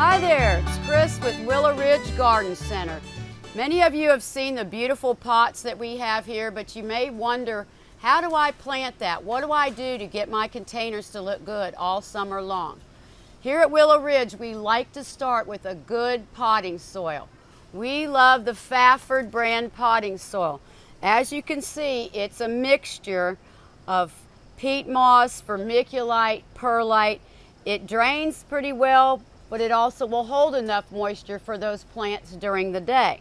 Hi there, it's Chris with Willow Ridge Garden Center. Many of you have seen the beautiful pots that we have here, but you may wonder, how do I plant that? What do I do to get my containers to look good all summer long? Here at Willow Ridge, we like to start with a good potting soil. We love the Fafford brand potting soil. As you can see, it's a mixture of peat moss, vermiculite, perlite. It drains pretty well, but it also will hold enough moisture for those plants during the day.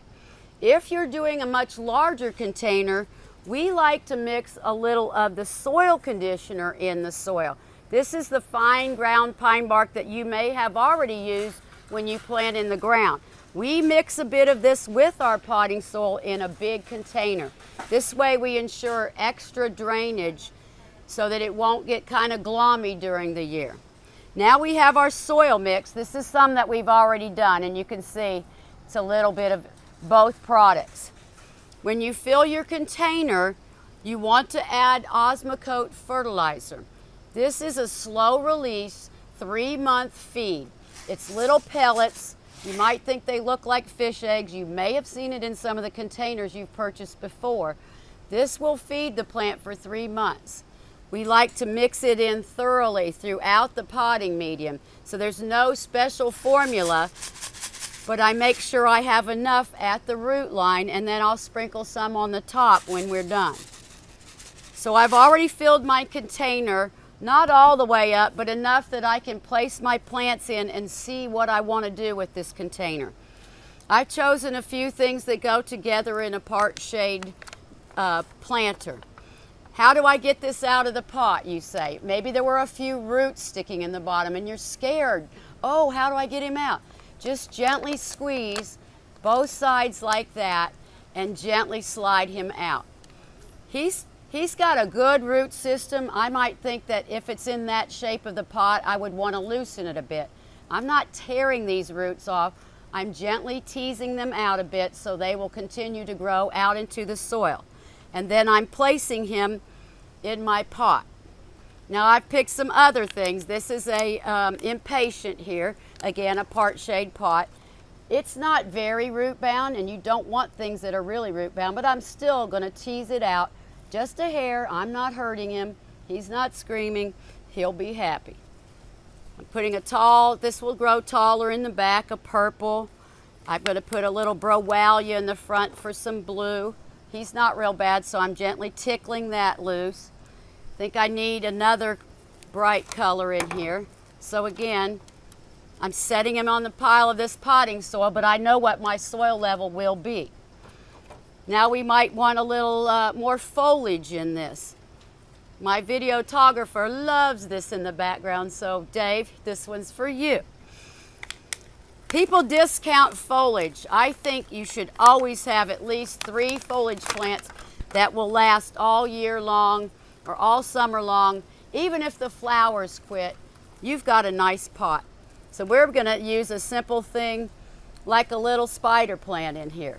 If you're doing a much larger container, we like to mix a little of the soil conditioner in the soil. This is the fine ground pine bark that you may have already used when you plant in the ground. We mix a bit of this with our potting soil in a big container. This way we ensure extra drainage so that it won't get kind of glommy during the year. Now we have our soil mix. This is some that we've already done, and you can see it's a little bit of both products. When you fill your container, you want to add Osmocote fertilizer. This is a slow release 3-month feed. It's little pellets. You might think they look like fish eggs. You may have seen it in some of the containers you've purchased before. This will feed the plant for 3 months. We like to mix it in thoroughly throughout the potting medium. So there's no special formula, but I make sure I have enough at the root line, and then I'll sprinkle some on the top when we're done. So I've already filled my container, not all the way up, but enough that I can place my plants in and see what I want to do with this container. I've chosen a few things that go together in a part shade planter. How do I get this out of the pot, you say? Maybe there were a few roots sticking in the bottom and you're scared. Oh, how do I get him out? Just gently squeeze both sides like that and gently slide him out. He's got a good root system. I might think that if it's in that shape of the pot, I would want to loosen it a bit. I'm not tearing these roots off. I'm gently teasing them out a bit so they will continue to grow out into the soil. And then I'm placing him in my pot. Now I've picked some other things. This is a impatient here, again a part shade pot. It's not very root bound, and you don't want things that are really root bound, but I'm still going to tease it out just a hair. I'm not hurting him. He's not screaming. He'll be happy. I'm putting this will grow taller in the back, a purple. I'm going to put a little browalia in the front for some blue. He's not real bad, so I'm gently tickling that loose. I think I need another bright color in here. So again, I'm setting him on the pile of this potting soil, but I know what my soil level will be. Now we might want a little more foliage in this. My videographer loves this in the background, so Dave, this one's for you. People discount foliage. I think you should always have at least 3 foliage plants that will last all year long or all summer long. Even if the flowers quit, you've got a nice pot. So we're going to use a simple thing like a little spider plant in here.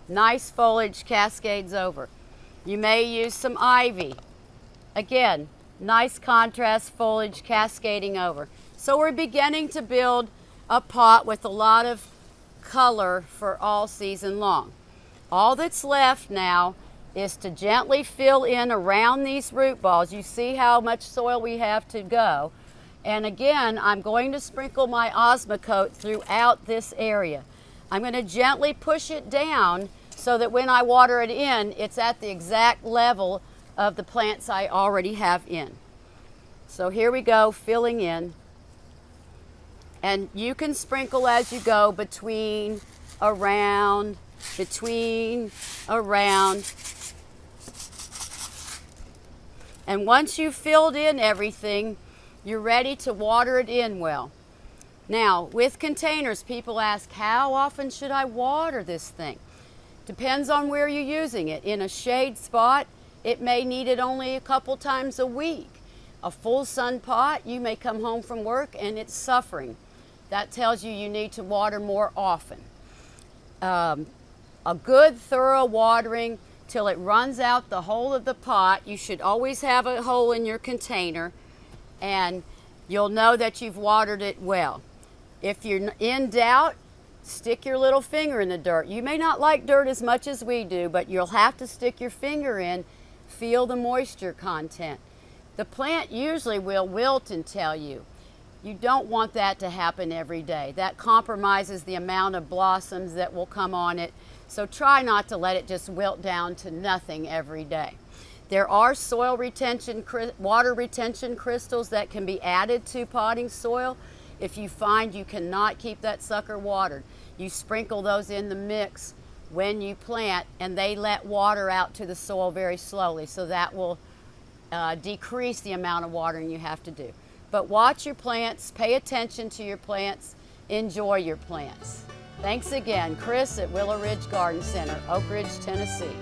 Nice foliage cascades over. You may use some ivy. Again, nice contrast foliage cascading over. So we're beginning to build a pot with a lot of color for all season long. All that's left now is to gently fill in around these root balls. You see how much soil we have to go. And again, I'm going to sprinkle my Osmocote throughout this area. I'm going to gently push it down so that when I water it in, it's at the exact level of the plants I already have in. So here we go, filling in. And you can sprinkle as you go between, around. And once you've filled in everything, you're ready to water it in well. Now, with containers, people ask, how often should I water this thing? Depends on where you're using it. In a shade spot, it may need it only a couple times a week. A full sun pot, you may come home from work and it's suffering. That tells you you need to water more often. A good thorough watering till it runs out the whole of the pot. You should always have a hole in your container, and you'll know that you've watered it well. If you're in doubt, stick your little finger in the dirt. You may not like dirt as much as we do, but you'll have to stick your finger in, feel the moisture content. The plant usually will wilt and tell you. You don't want that to happen every day. That compromises the amount of blossoms that will come on it. So try not to let it just wilt down to nothing every day. There are soil retention, water retention crystals that can be added to potting soil. If you find you cannot keep that sucker watered, you sprinkle those in the mix when you plant, and they let water out to the soil very slowly, so that will decrease the amount of watering you have to do. But watch your plants, pay attention to your plants, enjoy your plants. Thanks again, Chris at Willow Ridge Garden Center, Oak Ridge, Tennessee.